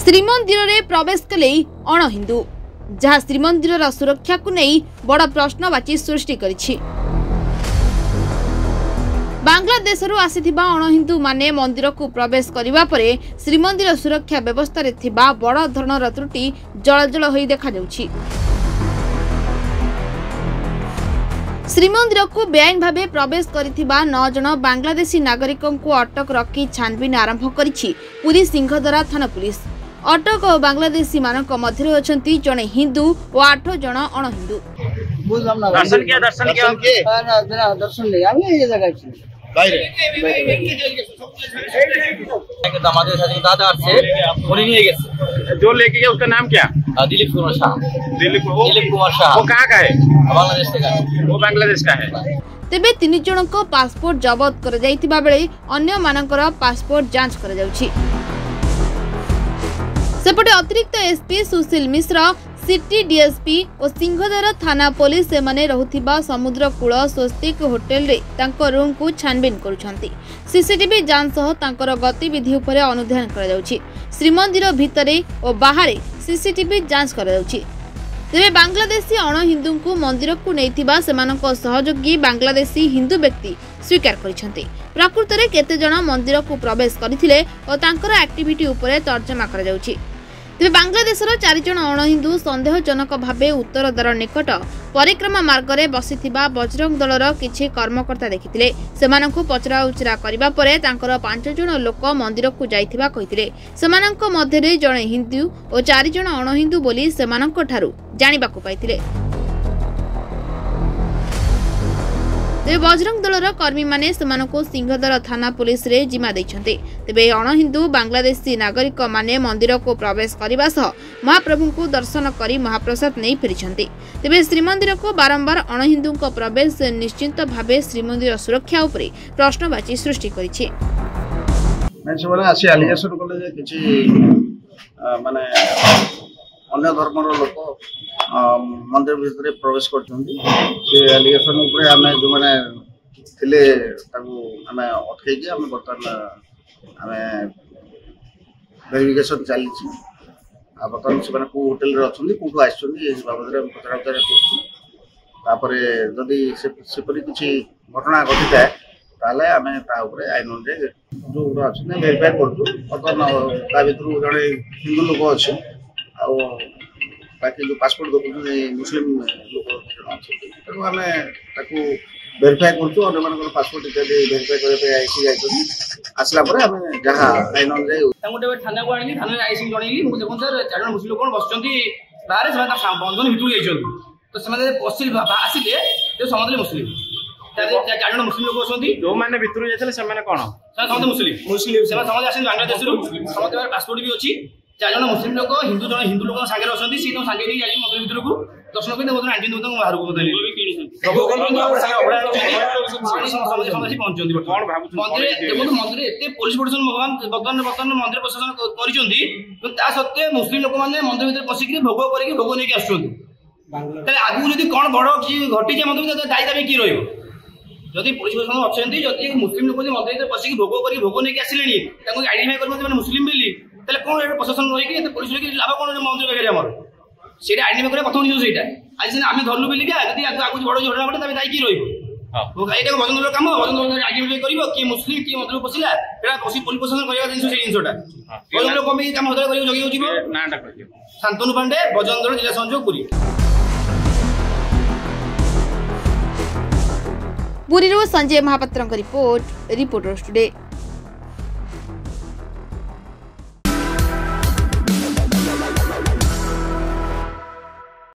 श्रीमंदिर में प्रवेश कले अण हिंदू जहाँ श्रीमंदिर सुरक्षा को नहीं बड़ प्रश्नवाची सृष्टि करिछि। बांग्लादेश आसीथिबा अण हिंदू माने मंदिर को प्रवेश करिबा परे श्रीमंदिर सुरक्षा व्यवस्था रे थिबा बड़ धरणर त्रुटि जलजल होई देखा जाउछि। श्रीमंदिर को बेआईन भावे प्रवेश करिथिबा 9 जन बांग्लादेशी नागरिकों को अटक रखी छानबीन आरंभ करिछि पुरी सिंहदरा थाना पुलिस। अटक और बांग्लादेशी मानक मध्य अछंती जने हिंदू और 8 जन अण हिंदू। दर्शन किया दर्शन नहीं अभी ये जगह छी दादा से बोली नहीं गए जो लेके गया उसका नाम क्या? दिलीप कुमार शाह। दिलीप कुमार शाह वो कहाँ का है? बांग्लादेश का है। वो बांग्लादेश का है। तेबे 3 जन को पासपोर्ट जबत कर जाइतिबा बेले अन्य मानकर पासपोर्ट जांच कर जाउछि। सेपटे अतिरिक्त एसपी सुशील मिश्र सिटी डीएसपी और सिंहदरा थाना पुलिस से माने रहुथिबा समुद्र कूल स्वस्तिक होटेल रे तांको रूम को छानबीन करुछंती। सीसीटीवी जांच सह तांकर गतिविधि उपरे अनुध्यान करा जाउछि। श्रीमंदिर भितरे और बाहरे सीसीटीवी जांच करा जाउछि। तेबे बांग्लादेशी अण हिंदू को मंदिर को नैथिबा सेमानक सहयोगी बांग्लादेशी हिंदू व्यक्ति स्वीकार करिसंती। प्रकृत रे केते जण मंदिर को प्रवेश करथिले और तांकर एक्टिविटी उपरे तर्जमा करा जाउछि। तेज बांग्लादेश 4 जन अण हिंदू सन्देहजनक भावे उत्तर द्वार निकट परिक्रमा मार्ग में बसिथिबा बजरंग दलर किछि कर्मकर्ता देखिथिले। सेमानंकु पचरा उचरा करिबा परे तांकर 5 जन लोक मंदिर को जाइथिबा कहिथिले। सेमानंक मध्यरे जणे हिंदू और 4 जन अण हिंदू बोली सेमानंक ठारू जानिबाकु पाइथिले। तेज बजरंग दलर कर्मी माने सेमानकु सिंहदरा थाना पुलिस रे जिम्मा दैछन्ते। तेबे अण हिंदू बांग्लादेशी नागरिक माने मंदिर को प्रवेश करने सह महाप्रभु को दर्शन करी महाप्रसाद नहीं फेरिछन्ते। तेबे श्रीमंदिर को बारंबार अण हिंदू को प्रवेश निश्चिंत भावे श्रीमंदिर सुरक्षा उपरे प्रश्नवाची सृष्टि करिछि। अन्य धर्मर लोक मंदिर भितर प्रवेश करलिगेसन जो मैंने अटकई आम बर्तमान वेरिफिकेशन चली बर्तमान से होटेल अच्छा कौटू आस बाबद पचरा उचरा कर जदि सेपरी किसी घटना घटी थाए ताले आम आईन अनुसार जो अच्छा वेरीफाई कर जड़े हिंदू लोक अच्छे बाकी जो पासपोर्ट देखते मुस्लिम लोक तेणु आम वेरीफाई कर पासपोर्ट इत्यादि वेरीफाई करने आसला जहाँ आईन अनुसार थाना को आनी थाना आईसी जनइली देखो सर 4 जन मुस्लिम लोक बस बाहर बंधन भितर जाइए तो से आसिले समझे मुस्लिम 4 जन मुस्लिम लोक अच्छे जो मैंने भितर जाते कौन समझे मुस्लिम समझे आस बांग्लादेश समझ पासपोर्ट भी अच्छी 4 जन मुस्लिम लोक हिंदू लोक सागे अच्छा सी सागे मंदिर भर को दर्शन कर आंटी बाहर को मंदिर एत पुलिस प्रशासन बर्तमान मंदिर प्रशासन कर सत्वे मुस्लिम लोक मैंने मंदिर भर पशिक भोग कर भोग नहीं आसुँच आगू जब कौन बड़ घटी जाए मंदिर दायी दाबी किए रही पुलिस प्रशासन अच्छा मुस्लिम लोक मंदिर पशिक भोग कर भोग नहीं आसिले आइडेंटिफाई कर मुस्लिम बोली कौन प्रशासन रही पुलिस लाभ कौन मंदिर पाखे आम से आइडेंटिफाई कर प्रथम जिन आज आम धरलु बोलिका आगे बड़ झगड़ा घटे तक दायी किए रही भजन कम भजन आइडेंटिफाई कर किए मुस्लिम किए मंदिर पशिला पुलिस प्रशासन करवा जिनसा भजन कम कम हजर जगह शांतनु पांडे भजन दल जिला संयोग Puri. Puri Sanjay Mahapatra report reporters today.